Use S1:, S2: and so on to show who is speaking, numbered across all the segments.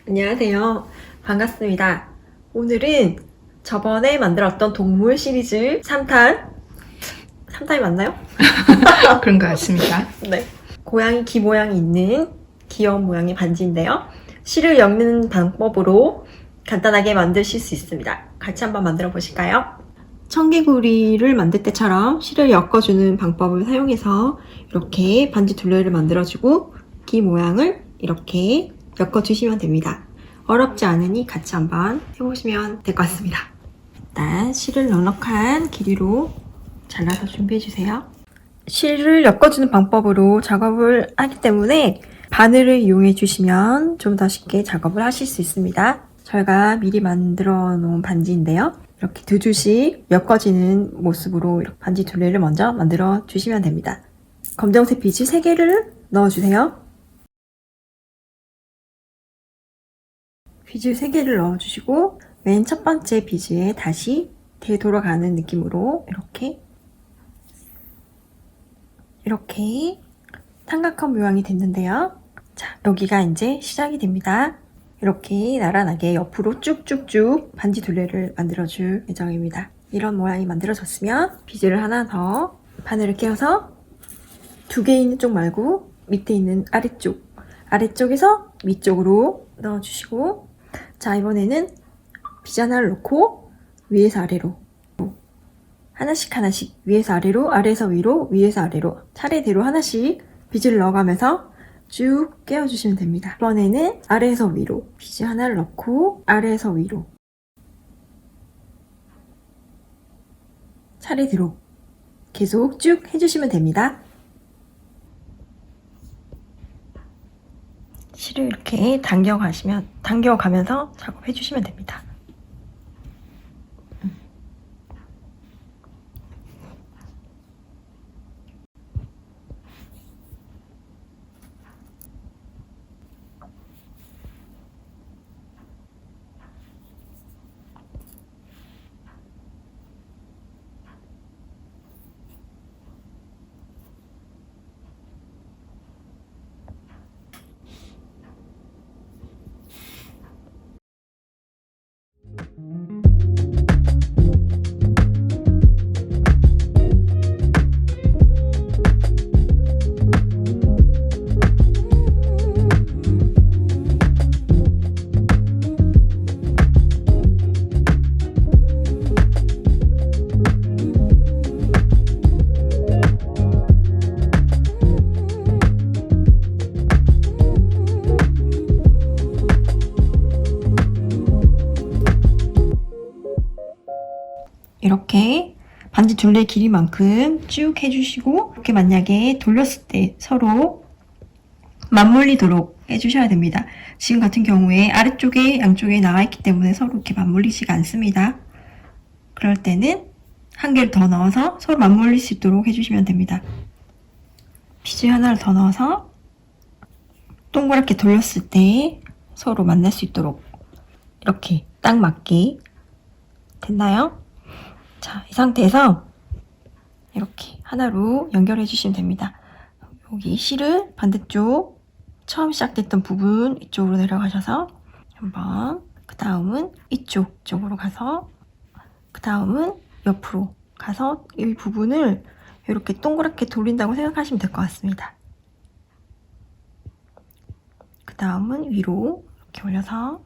S1: 안녕하세요. 반갑습니다. 오늘은 저번에 만들었던 동물 시리즈 3탄 3탄이 맞나요?
S2: 그런 것 같습니다.
S1: 네. 고양이 귀 모양이 있는 귀여운 모양의 반지인데요. 실을 엮는 방법으로 간단하게 만드실 수 있습니다. 같이 한번 만들어 보실까요? 청개구리를 만들 때처럼 실을 엮어주는 방법을 사용해서 이렇게 반지 둘레를 만들어주고 귀 모양을 이렇게 엮어주시면 됩니다. 어렵지 않으니 같이 한번 해보시면 될 것 같습니다. 일단 실을 넉넉한 길이로 잘라서 준비해주세요. 실을 엮어주는 방법으로 작업을 하기 때문에 바늘을 이용해 주시면 좀 더 쉽게 작업을 하실 수 있습니다. 저희가 미리 만들어 놓은 반지인데요. 이렇게 두 줄씩 엮어지는 모습으로 이렇게 반지 둘레를 먼저 만들어 주시면 됩니다. 검정색 비즈 3개를 넣어주세요. 비즈 3개를 넣어주시고 맨 첫 번째 비즈에 다시 되돌아가는 느낌으로 이렇게 삼각형 모양이 됐는데요. 자, 여기가 이제 시작이 됩니다. 이렇게 나란하게 옆으로 쭉쭉쭉 반지 둘레를 만들어줄 예정입니다. 이런 모양이 만들어졌으면 비즈를 하나 더 바늘을 끼워서 2개 있는 쪽 말고 밑에 있는 아래쪽에서 위쪽으로 넣어주시고, 자, 이번에는 비즈 하나를 놓고 위에서 아래로 하나씩 위에서 아래로, 아래에서 위로, 위에서 아래로 차례대로 하나씩 비즈를 넣어가면서 쭉 깨워주시면 됩니다. 이번에는 아래에서 위로 비즈 하나를 넣고 아래에서 위로 차례대로 계속 쭉 해주시면 됩니다. 실을 이렇게 당겨가면서 작업해주시면 됩니다. 이렇게 반지 둘레 길이만큼 쭉 해주시고, 이렇게 만약에 돌렸을 때 서로 맞물리도록 해주셔야 됩니다. 지금 같은 경우에 아래쪽에 양쪽에 나와있기 때문에 서로 이렇게 맞물리지가 않습니다. 그럴 때는 한 개를 더 넣어서 서로 맞물릴 수 있도록 해주시면 됩니다. 비즈 하나를 더 넣어서 동그랗게 돌렸을 때 서로 만날 수 있도록 이렇게 딱 맞게 됐나요? 자, 이 상태에서 이렇게 하나로 연결해 주시면 됩니다. 여기 실을 반대쪽 처음 시작됐던 부분 이쪽으로 내려가셔서 한번, 그 다음은 이쪽으로 가서, 그 다음은 옆으로 가서 이 부분을 이렇게 동그랗게 돌린다고 생각하시면 될 것 같습니다. 그 다음은 위로 이렇게 올려서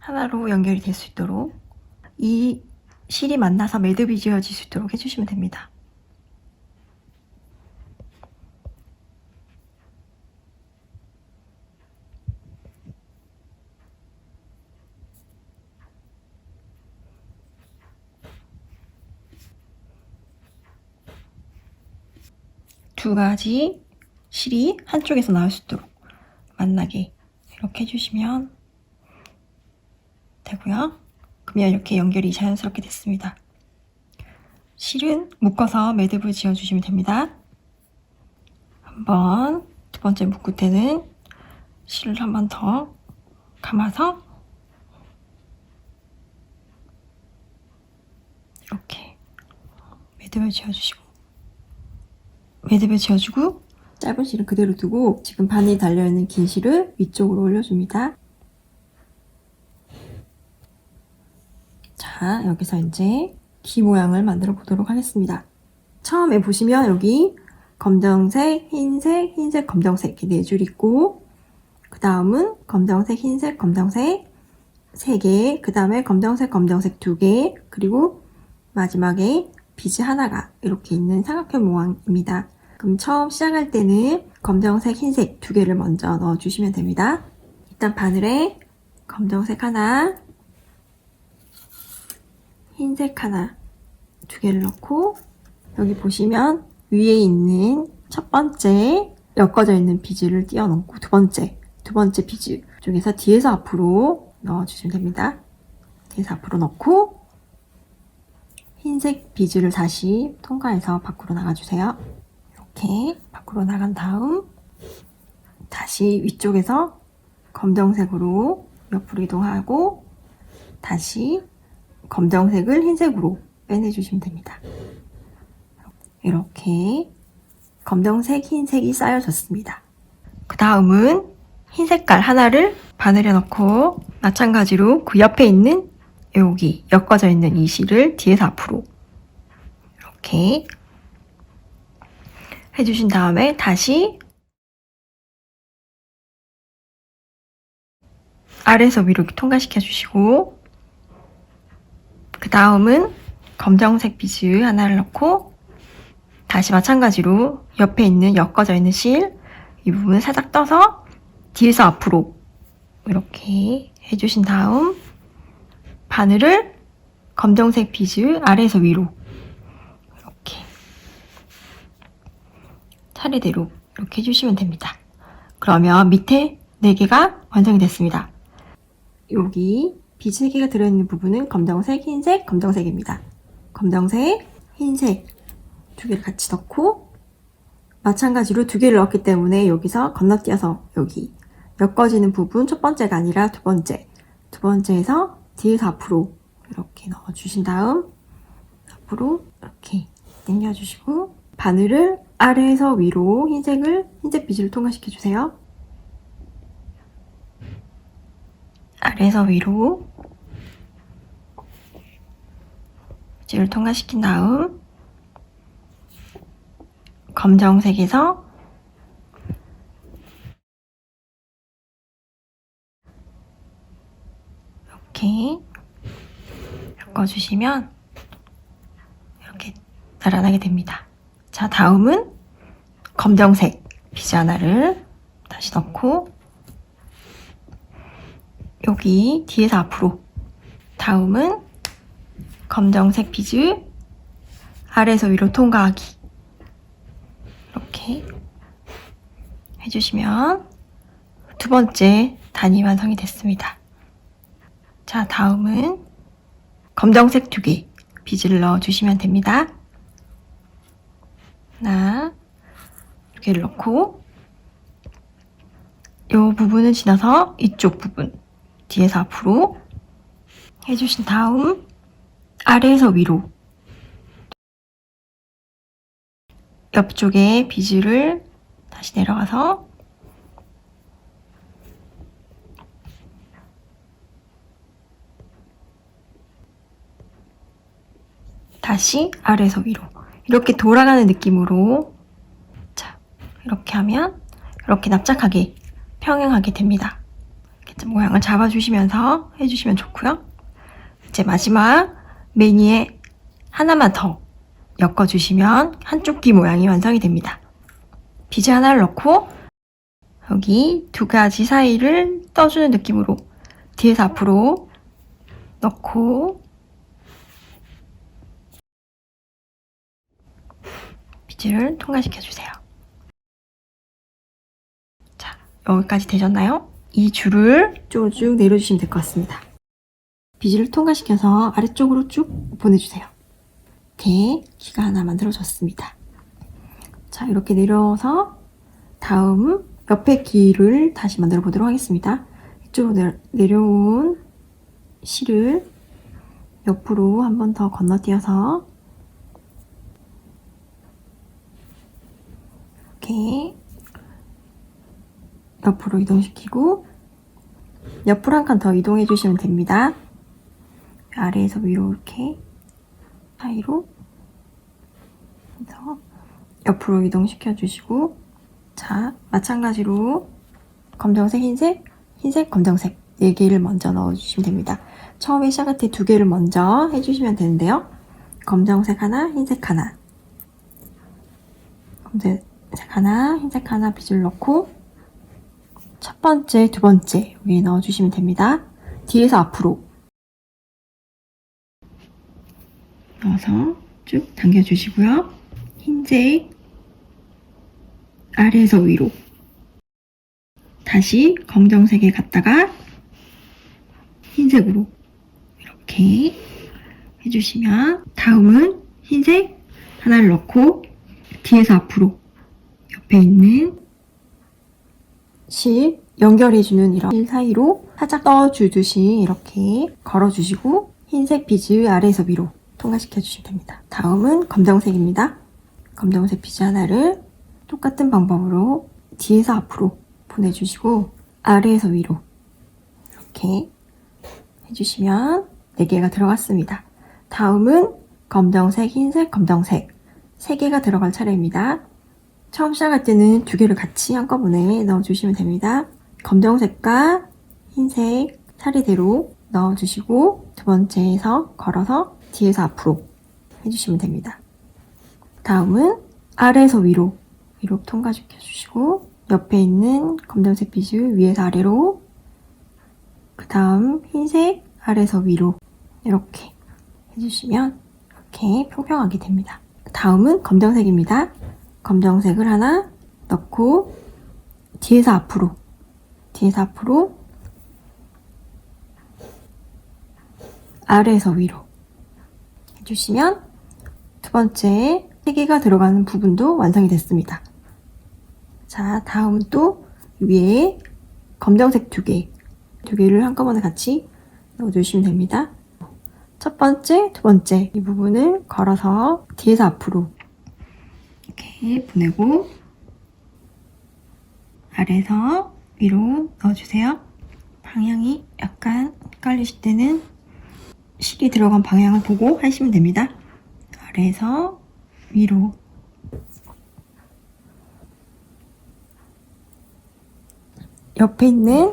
S1: 하나로 연결이 될 수 있도록 이 실이 만나서 매듭이 지어질 수 있도록 해주시면 됩니다. 두 가지 실이 한쪽에서 나올 수 있도록 만나게 이렇게 해주시면 되고요. 그러면 이렇게 연결이 자연스럽게 됐습니다. 실은 묶어서 매듭을 지어주시면 됩니다. 한번 두 번째 묶을 때는 실을 한 번 더 감아서 이렇게 매듭을 지어주고 짧은 실은 그대로 두고 지금 바늘이 달려있는 긴 실을 위쪽으로 올려줍니다. 자, 여기서 이제 귀 모양을 만들어 보도록 하겠습니다. 처음에 보시면 여기 검정색, 흰색, 흰색, 검정색 이렇게 4줄 있고 그 다음은 검정색, 흰색, 검정색 3개, 그 다음에 검정색, 검정색 2개, 그리고 마지막에 비즈 하나가 이렇게 있는 삼각형 모양입니다. 그럼 처음 시작할 때는 검정색, 흰색 2개를 먼저 넣어주시면 됩니다. 일단 바늘에 검정색 하나, 흰색 하나 2개를 넣고 여기 보시면 위에 있는 첫 번째 엮어져 있는 비즈를 띄워 넣고 두 번째 비즈 쪽에서 뒤에서 앞으로 넣어주시면 됩니다. 뒤에서 앞으로 넣고 흰색 비즈를 다시 통과해서 밖으로 나가주세요. 이렇게 밖으로 나간 다음 다시 위쪽에서 검정색으로 옆으로 이동하고 다시 검정색을 흰색으로 빼내주시면 됩니다. 이렇게 검정색, 흰색이 쌓여졌습니다. 그 다음은 흰 색깔 하나를 바늘에 넣고 마찬가지로 그 옆에 있는 여기 엮어져 있는 이 실을 뒤에서 앞으로 이렇게 해주신 다음에 다시 아래에서 위로 통과시켜 주시고 그 다음은 검정색 비즈 하나를 넣고 다시 마찬가지로 옆에 있는 엮어져 있는 실 이 부분을 살짝 떠서 뒤에서 앞으로 이렇게 해주신 다음 바늘을 검정색 비즈 아래에서 위로 이렇게 차례대로 이렇게 해주시면 됩니다. 그러면 밑에 4개가 완성이 됐습니다. 여기 비즈 3개가 들어있는 부분은 검정색, 흰색, 검정색입니다. 검정색, 흰색 2개를 같이 넣고 마찬가지로 2개를 넣었기 때문에 여기서 건너뛰어서 여기 엮어지는 부분 첫 번째가 아니라 두 번째에서 뒤에서 앞으로 이렇게 넣어주신 다음 앞으로 이렇게 당겨주시고 바늘을 아래에서 위로 흰색 비즈를 통과시켜주세요. 아래에서 위로 비즈를 통과시킨 다음 검정색에서 이렇게 엮어주시면 이렇게 나란하게 됩니다. 자, 다음은 검정색 비즈 하나를 다시 넣고 여기 뒤에서 앞으로 다음은 검정색 비즈 아래에서 위로 통과하기 이렇게 해주시면 두 번째 단이 완성이 됐습니다. 자, 다음은 검정색 2개 비즈를 넣어주시면 됩니다. 하나, 2개를 넣고 이 부분은 지나서 이쪽 부분 뒤에서 앞으로 해주신 다음 아래에서 위로 옆쪽에 비즈를 다시 내려가서 다시 아래에서 위로 이렇게 돌아가는 느낌으로 자, 이렇게 하면 이렇게 납작하게 평행하게 됩니다. 이렇게 모양을 잡아주시면서 해주시면 좋고요. 이제 마지막 매니에 하나만 더 엮어주시면 한쪽 귀 모양이 완성이 됩니다. 비즈 하나를 넣고 여기 2가지 사이를 떠주는 느낌으로 뒤에서 앞으로 넣고 비즈를 통과시켜주세요. 여기까지 되셨나요? 이 줄을 쭉 내려주시면 될 것 같습니다. 비즈를 통과시켜서 아래쪽으로 쭉 보내주세요. 이렇게 귀가 하나 만들어졌습니다. 자, 이렇게 내려서 다음 옆에 귀를 다시 만들어 보도록 하겠습니다. 이쪽으로 내려온 실을 옆으로 한 번 더 건너뛰어서 이렇게 옆으로 이동시키고 옆으로 한 칸 더 이동해 주시면 됩니다. 아래에서 위로 이렇게 사이로 해서 옆으로 이동시켜 주시고, 자, 마찬가지로 검정색, 흰색, 흰색, 검정색 4개를 먼저 넣어 주시면 됩니다. 처음에 시작할 때 2개를 먼저 해주시면 되는데요. 검정색 하나, 흰색 하나, 검정색 하나, 흰색 하나 빗을 넣고 첫 번째, 두 번째 위에 넣어주시면 됩니다. 뒤에서 앞으로 넣어서 쭉 당겨주시고요. 흰색 아래에서 위로 다시 검정색에 갔다가 흰색으로 이렇게 해주시면, 다음은 흰색 하나를 넣고 뒤에서 앞으로 옆에 있는 실 연결해주는 이런 실 사이로 살짝 떠주듯이 이렇게 걸어주시고 흰색 비즈 아래에서 위로 통과시켜 주시면 됩니다. 다음은 검정색입니다. 검정색 비즈 하나를 똑같은 방법으로 뒤에서 앞으로 보내주시고 아래에서 위로 이렇게 해주시면 4개가 들어갔습니다. 다음은 검정색, 흰색, 검정색 3개가 들어갈 차례입니다. 처음 시작할 때는 2개를 같이 한꺼번에 넣어주시면 됩니다. 검정색과 흰색 차례대로 넣어주시고 두 번째에서 걸어서 뒤에서 앞으로 해주시면 됩니다. 다음은 아래에서 위로 통과시켜 주시고 옆에 있는 검정색 비즈 위에서 아래로, 그 다음 흰색 아래에서 위로 이렇게 해주시면 이렇게 평평하게 됩니다. 다음은 검정색입니다. 검정색을 하나 넣고 뒤에서 앞으로 아래에서 위로 해주시면 두 번째 3개가 들어가는 부분도 완성이 됐습니다. 자, 다음은 또 위에 검정색 2개를 한꺼번에 같이 넣어주시면 됩니다. 첫 번째, 두 번째 이 부분을 걸어서 뒤에서 앞으로 이렇게 보내고 아래에서 위로 넣어주세요. 방향이 약간 헷갈리실 때는 실이 들어간 방향을 보고 하시면 됩니다. 아래에서 위로 옆에 있는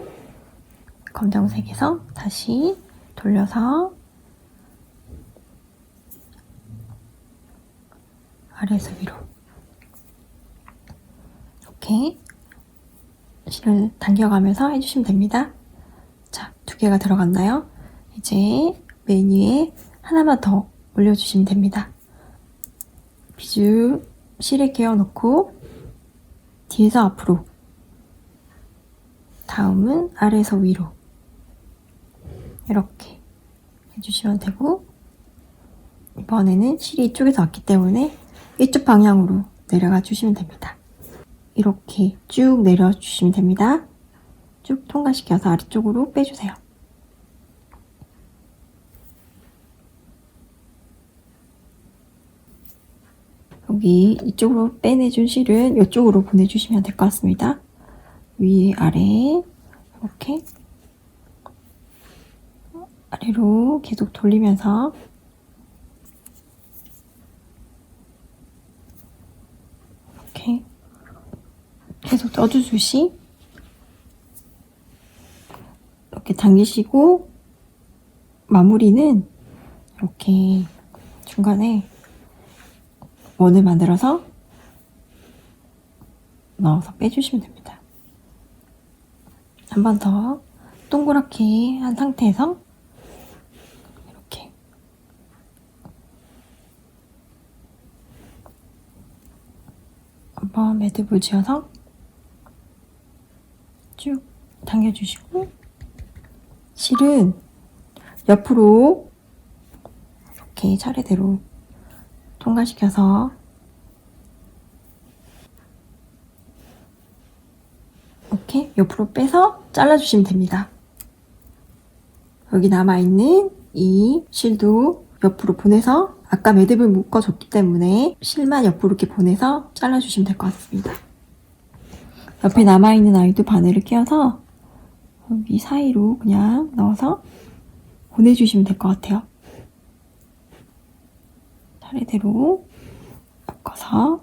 S1: 검정색에서 다시 돌려서 아래에서 위로 이렇게 실을 당겨가면서 해주시면 됩니다. 자, 2개가 들어갔나요? 이제 맨 위에 하나만 더 올려주시면 됩니다. 비즈 실에 끼워 넣고 뒤에서 앞으로, 다음은 아래에서 위로 이렇게 해주시면 되고, 이번에는 실이 이쪽에서 왔기 때문에 이쪽 방향으로 내려가 주시면 됩니다. 이렇게 쭉 내려주시면 됩니다. 쭉 통과시켜서 아래쪽으로 빼주세요. 여기 이쪽으로 빼내준 실은 이쪽으로 보내주시면 될 것 같습니다. 위, 아래 이렇게 아래로 계속 돌리면서 이렇게 계속 떠주듯이 이렇게 당기시고, 마무리는 이렇게 중간에 원을 만들어서 넣어서 빼주시면 됩니다. 한 번 더 동그랗게 한 상태에서 이렇게 한번 매듭을 지어서 쭉 당겨주시고 실은 옆으로 이렇게 차례대로 통과시켜서 이렇게 옆으로 빼서 잘라주시면 됩니다. 여기 남아있는 이 실도 옆으로 보내서 아까 매듭을 묶어줬기 때문에 실만 옆으로 이렇게 보내서 잘라주시면 될 것 같습니다. 옆에 남아있는 아이도 바늘을 끼워서 여기 사이로 그냥 넣어서 보내주시면 될 것 같아요. 차례대로 묶어서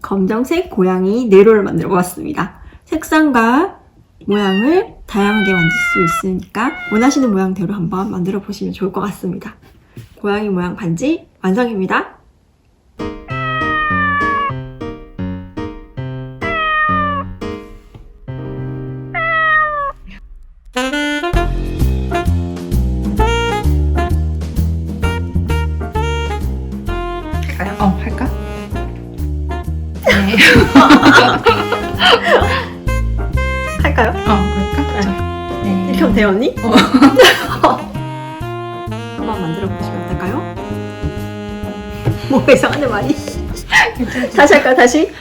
S1: 검정색 고양이 네로를 만들어 보았습니다. 색상과 모양을 다양하게 만들 수 있으니까 원하시는 모양대로 한번 만들어 보시면 좋을 것 같습니다. 고양이 모양 반지 완성입니다.
S2: 할까요? 할까? 네.
S1: 할까요?
S2: 그럴까? 자, 네.
S1: 이렇게 하면 돼요, 언니? 한번 만들어 보시면 어떨까요? 뭐 이상한데 많이.
S2: 괜찮지?
S1: 다시 할까요? 다시?